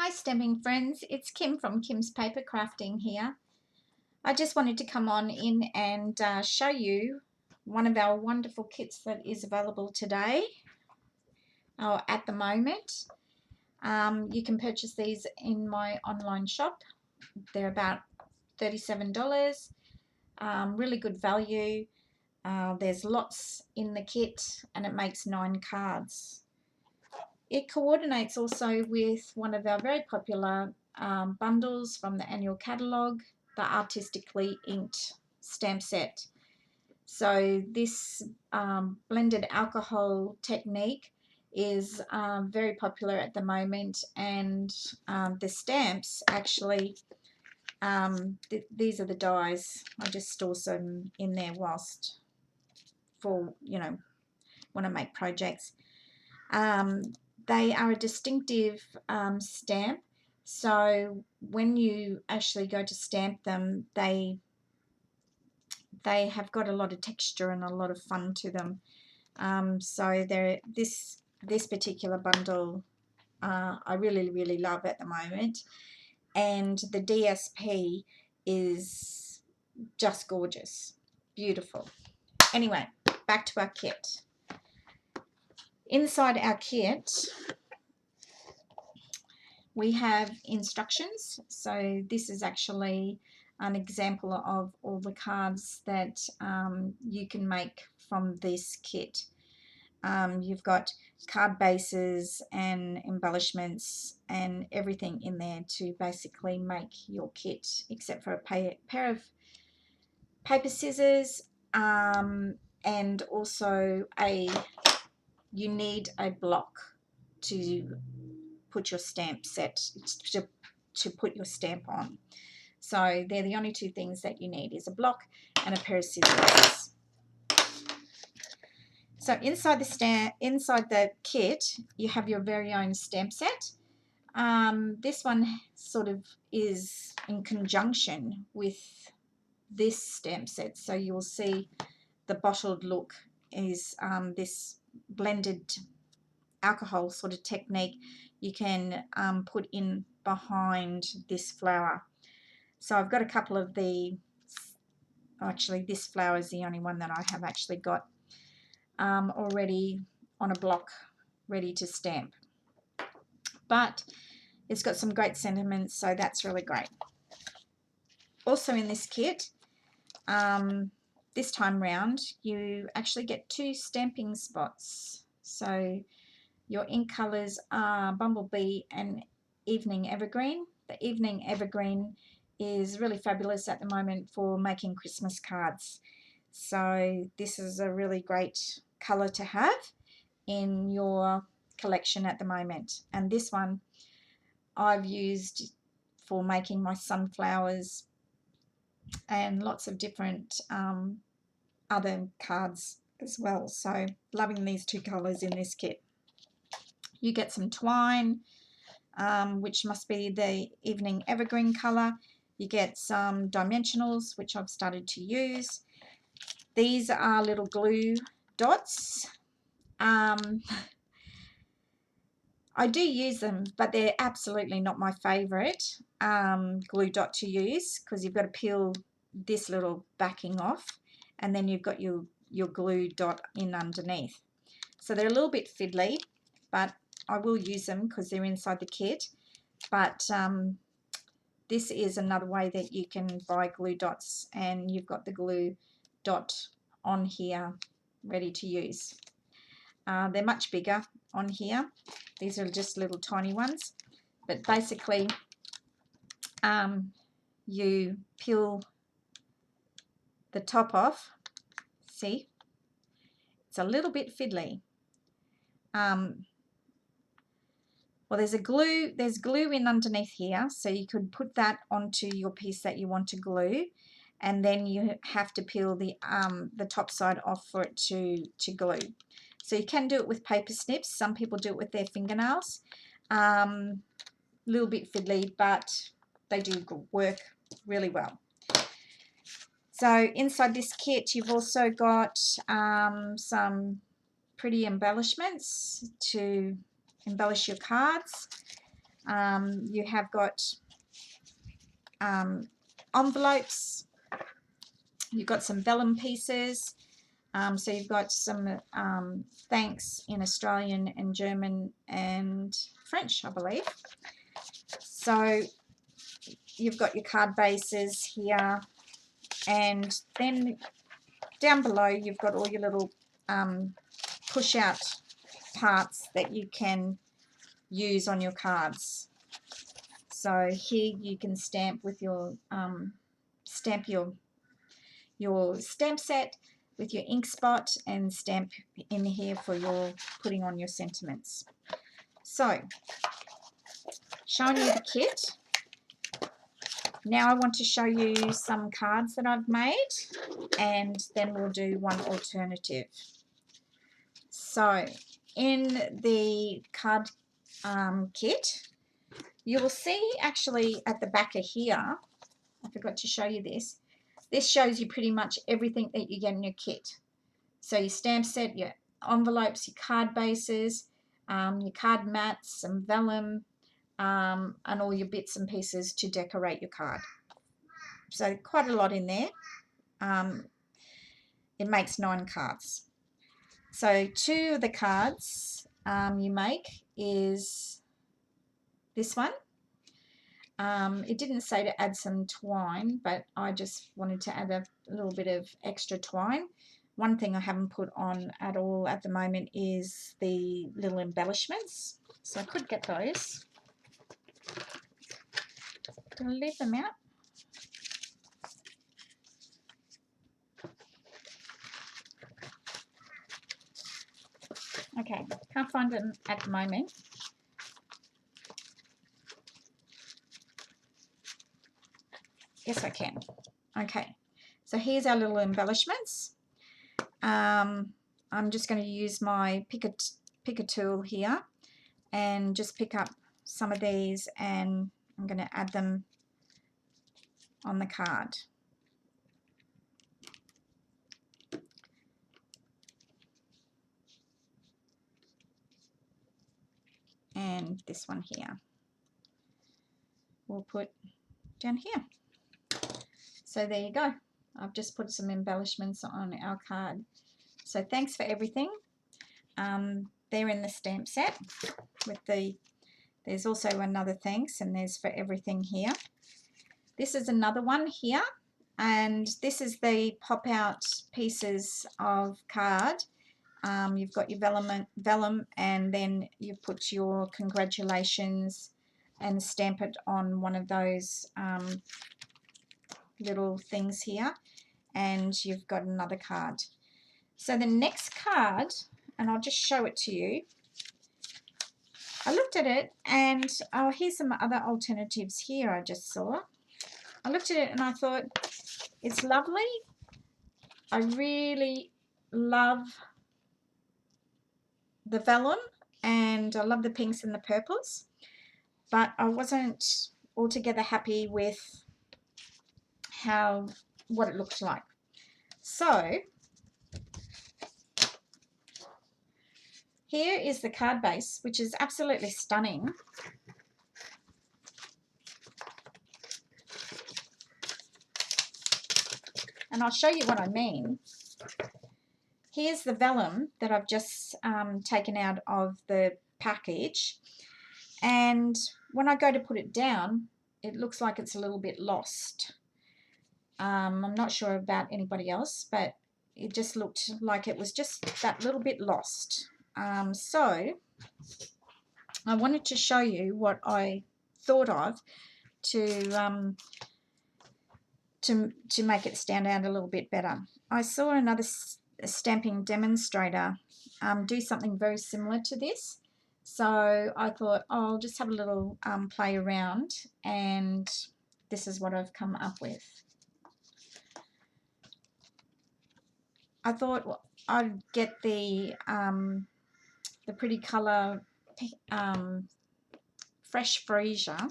Hi stamping friends, it's Kim from Kim's Paper Crafting here. I just wanted to come on in and show you one of our wonderful kits that is available today or at the moment. You can purchase these in my online shop. They're about $37, really good value. There's lots in the kit and it makes 9 cards. It coordinates also with one of our very popular bundles from the annual catalogue, the Artistically Inked stamp set. So this blended alcohol technique is very popular at the moment, and the stamps actually, these are the dies. I just store some in there whilst for, when I make projects. They are a distinctive stamp, so when you actually go to stamp them, they have got a lot of texture and a lot of fun to them. So this particular bundle I really love at the moment, and the DSP is just gorgeous, beautiful. Anyway, back to our kit. Inside our kit we have instructions. So this is actually an example of all the cards that you can make from this kit. You've got card bases and embellishments and everything in there to basically make your kit, except for a pair of paper scissors, and also you need a block to put your stamp set, to put your stamp on. So they're the only two things that you need, is a block and a pair of scissors. So inside the kit you have your very own stamp set. This one sort of is in conjunction with this stamp set, so you'll see the bottled look is this blended alcohol sort of technique you can put in behind this flower. So I've got a couple of actually this flower is the only one that I have actually got already on a block ready to stamp, but it's got some great sentiments, so that's really great. Also in this kit, this time round you actually get 2 stamping spots. So your ink colors are Bumblebee and Evening Evergreen. The Evening Evergreen is really fabulous at the moment for making Christmas cards. So this is a really great color to have in your collection at the moment. And this one I've used for making my sunflowers and lots of different other cards as well. So loving these 2 colors in this kit. You get some twine, which must be the Evening Evergreen color. You get some dimensionals, which I've started to use. These are little glue dots. I do use them, but they're absolutely not my favorite glue dot to use, because you've got to peel this little backing off and then you've got your glue dot in underneath. So they're a little bit fiddly, but I will use them because they're inside the kit. But this is another way that you can buy glue dots, and you've got the glue dot on here ready to use. They're much bigger on here. These are just little tiny ones, but basically you peel the top off. See, it's a little bit fiddly. Well, there's glue in underneath here, so you could put that onto your piece that you want to glue, and then you have to peel the top side off for it to glue. So you can do it with paper snips. Some people do it with their fingernails. A little bit fiddly, but they do work really well. So inside this kit you've also got some pretty embellishments to embellish your cards. You have got envelopes, you've got some vellum pieces, so you've got some thanks in Australian and German and French, I believe. So you've got your card bases here, and then down below you've got all your little push out parts that you can use on your cards. So here you can stamp with your stamp your stamp set with your ink spot, and stamp in here for your putting on your sentiments. So showing you the kit. Now I want to show you some cards that I've made, and then we'll do one alternative. So in the card kit, you will see actually at the back of here, I forgot to show you this. This shows you pretty much everything that you get in your kit. So your stamp set, your envelopes, your card bases, your card mats, some vellum, and all your bits and pieces to decorate your card. So quite a lot in there. It makes 9 cards. So 2 of the cards you make is this one. It didn't say to add some twine, but I just wanted to add a little bit of extra twine. One thing I haven't put on at all at the moment is the little embellishments. So I could get those. Did I leave them out? Okay, can't find them at the moment. Yes, I can. Okay, so here's our little embellishments. I'm just going to use my pick a tool here and just pick up some of these, and I'm going to add them on the card. And this one here we'll put down here. So there you go. I've just put some embellishments on our card. So thanks for everything. They're in the stamp set with there's also another thanks, and there's for everything here. This is another one here, and this is the pop out pieces of card. You've got your vellum, and then you put your congratulations and stamp it on one of those little things here, and you've got another card. So the next card, and I'll just show it to you. I looked at it, and oh, here's some other alternatives here I just saw. I looked at it and I thought, it's lovely. I really love the vellum, and I love the pinks and the purples, but I wasn't altogether happy with what it looked like. So here is the card base, which is absolutely stunning. And I'll show you what I mean. Here's the vellum that I've just taken out of the package, and when I go to put it down, it looks like it's a little bit lost. I'm not sure about anybody else, but it just looked like it was just that little bit lost. So I wanted to show you what I thought of to make it stand out a little bit better. I saw another stamping demonstrator do something very similar to this, so I thought, oh, I'll just have a little play around, and this is what I've come up with. I thought I'd get the pretty colour Fresh Freesia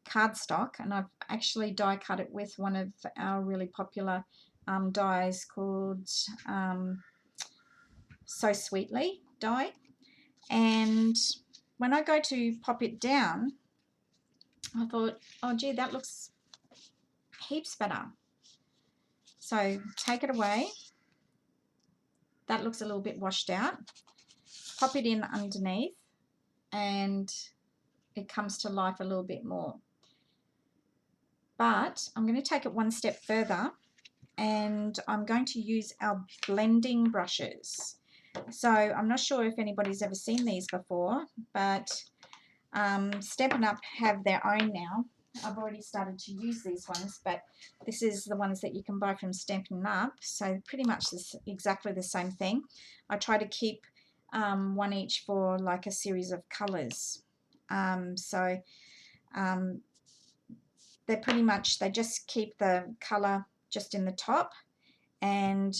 cardstock, and I've actually die cut it with one of our really popular dies called So Sweetly die. And when I go to pop it down, I thought, oh gee, that looks heaps better. So take it away. That looks a little bit washed out. Pop it in underneath and it comes to life a little bit more. But I'm going to take it one step further and I'm going to use our blending brushes. So I'm not sure if anybody's ever seen these before, but Stampin' Up! Have their own now. I've already started to use these ones, but this is the ones that you can buy from Stampin' Up! So pretty much this, exactly the same thing. I try to keep one each for like a series of colours. They're pretty much, they just keep the colour just in the top, and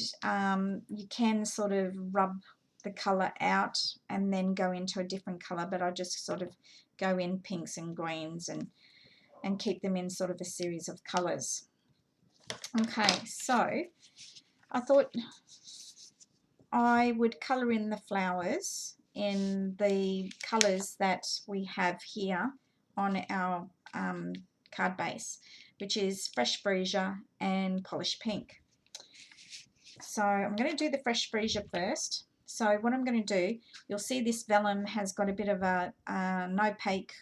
you can sort of rub the colour out and then go into a different colour, but I just sort of go in pinks and greens and keep them in sort of a series of colours. Okay, so I thought I would colour in the flowers in the colours that we have here on our card base, which is Fresh Freesia and Polished Pink. So I'm going to do the Fresh Freesia first. So what I'm going to do, you'll see this vellum has got a bit of an opaque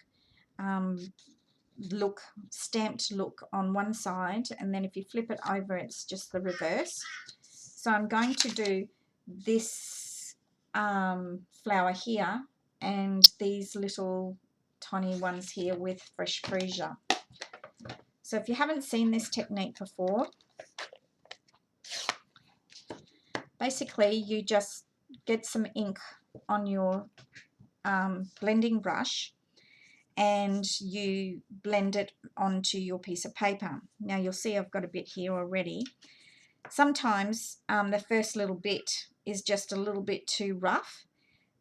look, stamped look on one side, and then if you flip it over it's just the reverse. So I'm going to do this flower here and these little tiny ones here with Fresh Freesia. So if you haven't seen this technique before, basically you just get some ink on your blending brush and you blend it onto your piece of paper. Now you'll see I've got a bit here already. Sometimes the first little bit is just a little bit too rough,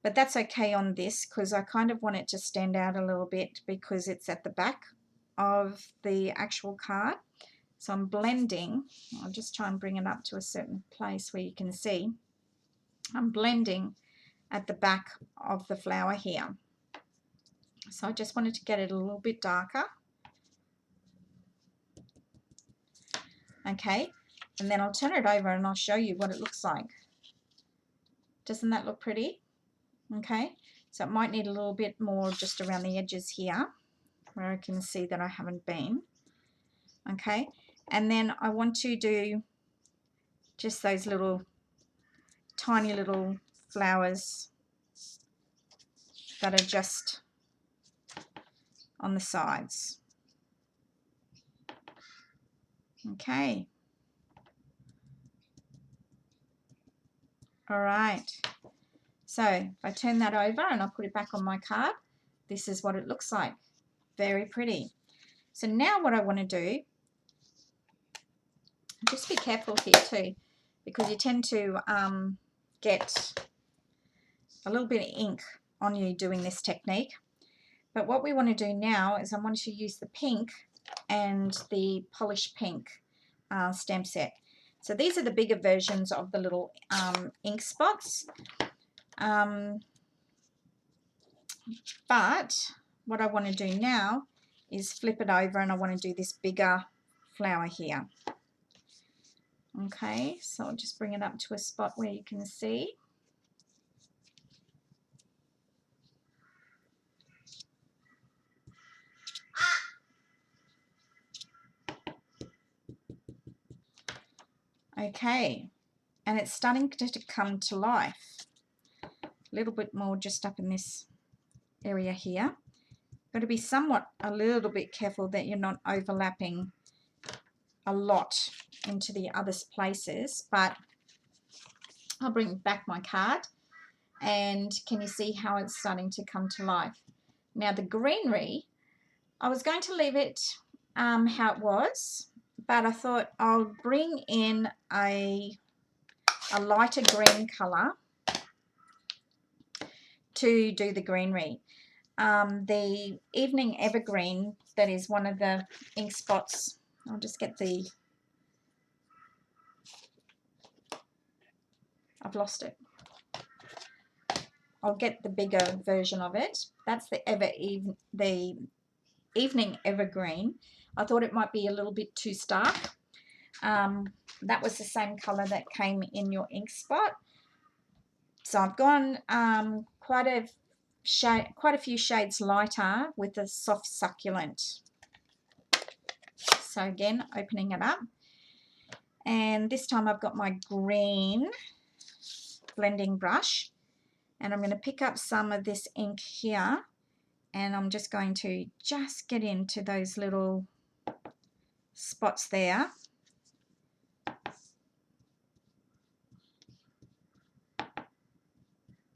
but that's okay on this because I kind of want it to stand out a little bit because it's at the back of the actual card. So I'm blending, I'll just try and bring it up to a certain place where you can see. I'm blending at the back of the flower here. So I just wanted to get it a little bit darker. Okay, and then I'll turn it over and I'll show you what it looks like. Doesn't that look pretty? Okay, so it might need a little bit more just around the edges here where I can see that I haven't been. Okay, and then I want to do just those little tiny little flowers that are just on the sides. Okay, all right, so if I turn that over and I put it back on my card, this is what it looks like. Very pretty. So now what I want to do, just be careful here too, because you tend to get a little bit of ink on you doing this technique. But what we want to do now is I want to use the pink and the Polished Pink stamp set. So these are the bigger versions of the little ink spots. But what I want to do now is flip it over and I want to do this bigger flower here. Okay, so I'll just bring it up to a spot where you can see. Okay, and it's starting to come to life. A little bit more just up in this area here. Got to be a little bit careful that you're not overlapping a lot into the other places, but I'll bring back my card and can you see how it's starting to come to life? Now the greenery, I was going to leave it how it was, but I thought I'll bring in a lighter green colour to do the greenery. The Evening Evergreen, that is one of the ink spots. I'll just get I've lost it. I'll get the bigger version of it. That's the Evening Evergreen. I thought it might be a little bit too stark. That was the same color that came in your ink spot. So I've gone quite a few shades lighter with the soft succulent. So again, opening it up, and this time I've got my green blending brush, and I'm going to pick up some of this ink here, and I'm just going to get into those little spots there.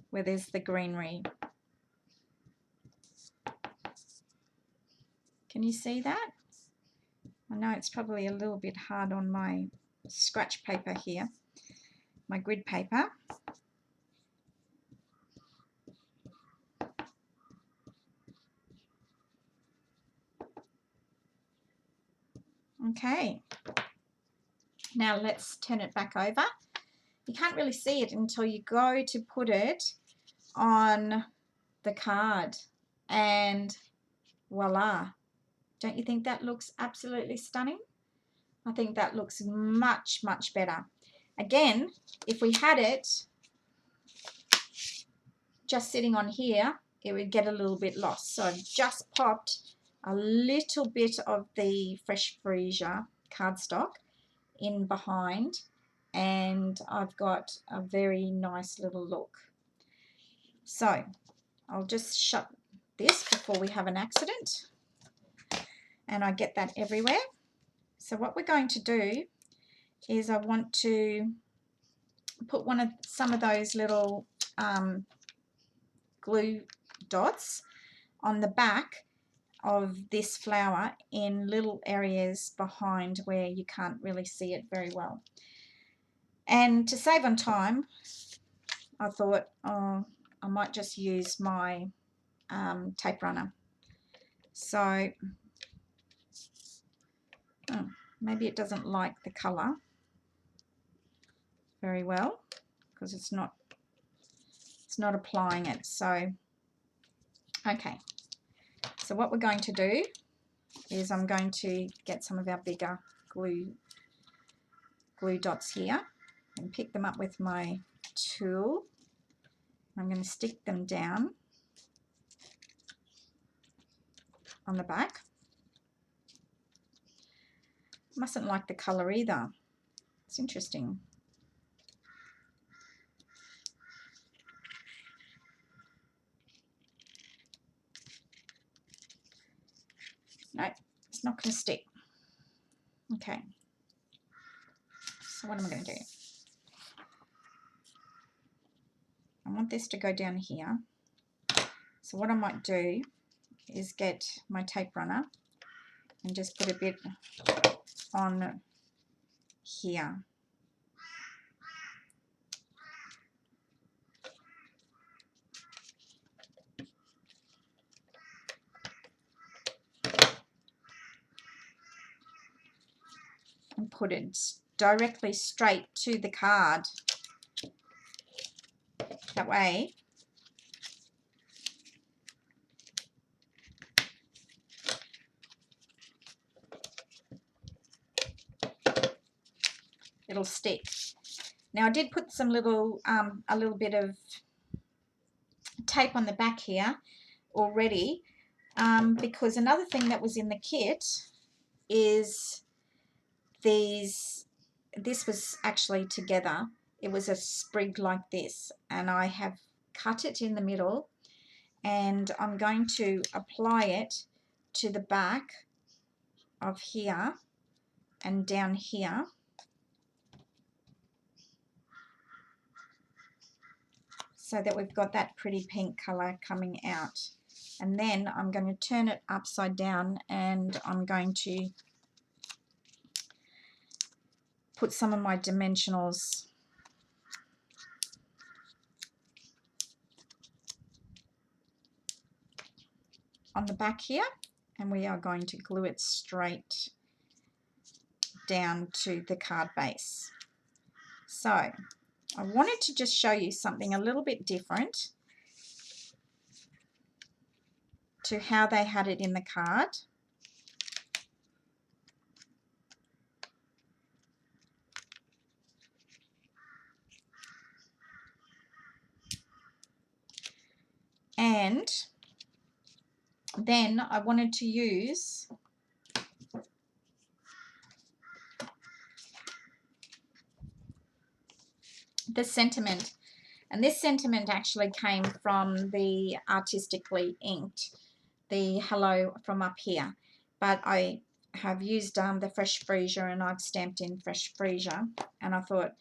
Where there's the greenery. Can you see that? I know it's probably a little bit hard on my scratch paper here, my grid paper. Okay, now let's turn it back over. You can't really see it until you go to put it on the card, and voila. Don't you think that looks absolutely stunning? I think that looks much, much better. Again, if we had it just sitting on here, it would get a little bit lost. So I've just popped a little bit of the Fresh Freesia cardstock in behind, and I've got a very nice little look. So I'll just shut this before we have an accident, and I get that everywhere. So what we're going to do is I want to put some of those little glue dots on the back of this flower in little areas behind where you can't really see it very well. And to save on time, I thought, oh, I might just use my tape runner. So maybe it doesn't like the color very well because it's not applying it. So okay, so what we're going to do is I'm going to get some of our bigger glue dots here and pick them up with my tool. I'm going to stick them down on the back. Mustn't like the color either. It's interesting. No, it's not going to stick. Okay. So what am I going to do? I want this to go down here. So what I might do is get my tape runner and just put a bit on here. And put it directly straight to the card. That way it'll stick. Now I did put some little a little bit of tape on the back here already, because another thing that was in the kit is this was actually together. It was a sprig like this, and I have cut it in the middle, and I'm going to apply it to the back of here and down here. So that we've got that pretty pink color coming out. And then I'm going to turn it upside down, and I'm going to put some of my dimensionals on the back here, and we are going to glue it straight down to the card base. So I wanted to just show you something a little bit different to how they had it in the card. And then I wanted to use the sentiment. And this sentiment actually came from the Artistically Inked, the hello from up here. But I have used the fresh freesia, and I've stamped in fresh freesia. And I thought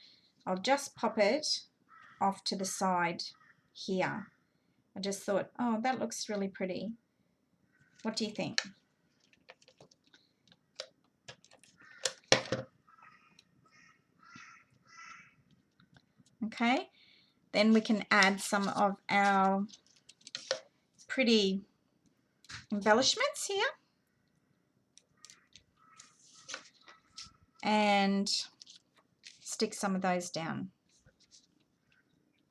I'll just pop it off to the side here. I just thought, oh, that looks really pretty. What do you think? Okay, then we can add some of our pretty embellishments here. And stick some of those down.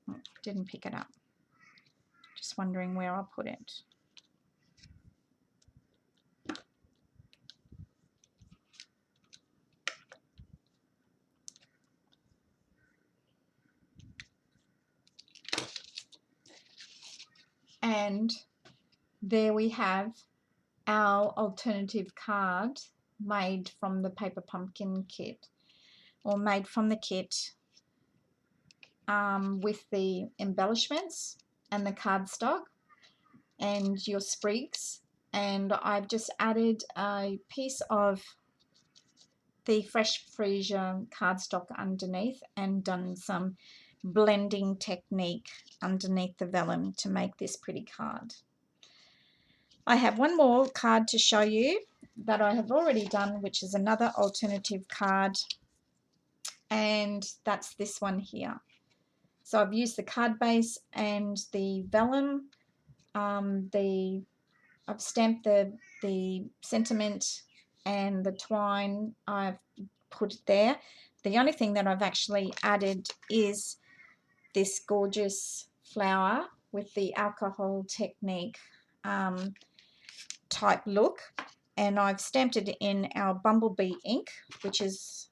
Oh, didn't pick it up. Just wondering where I'll put it. And there we have our alternative card made from the paper pumpkin kit, or made from the kit with the embellishments and the cardstock and your sprigs. And I've just added a piece of the fresh freesia cardstock underneath and done some blending technique underneath the vellum to make this pretty card. I have one more card to show you that I have already done, which is another alternative card, and that's this one here. So I've used the card base and the vellum. I've stamped the sentiment and the twine. I've put it there. The only thing that I've actually added is this gorgeous flower with the alcohol technique type look, and I've stamped it in our bumblebee ink, which is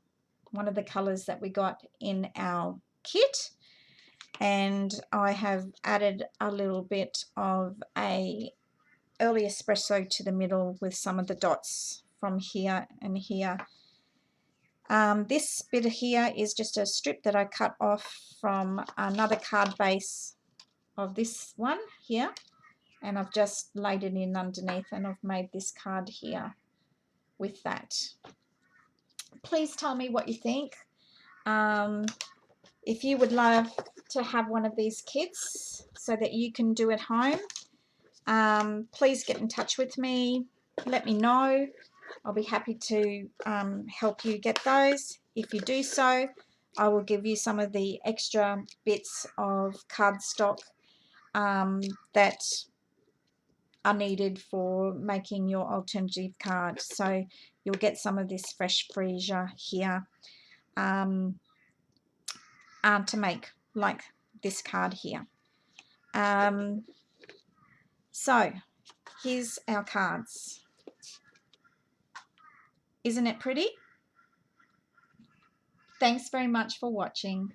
one of the colors that we got in our kit. And I have added a little bit of a early espresso to the middle with some of the dots from here and here. This bit here is just a strip that I cut off from another card base of this one here, and I've just laid it in underneath, and I've made this card here with that. Please tell me what you think. If you would love to have one of these kits so that you can do at home, please get in touch with me. Let me know. I'll be happy to help you get those. If you do so, I will give you some of the extra bits of cardstock that are needed for making your alternative card. So you'll get some of this fresh freesia here to make like this card here. So here's our cards. Isn't it pretty? Thanks very much for watching.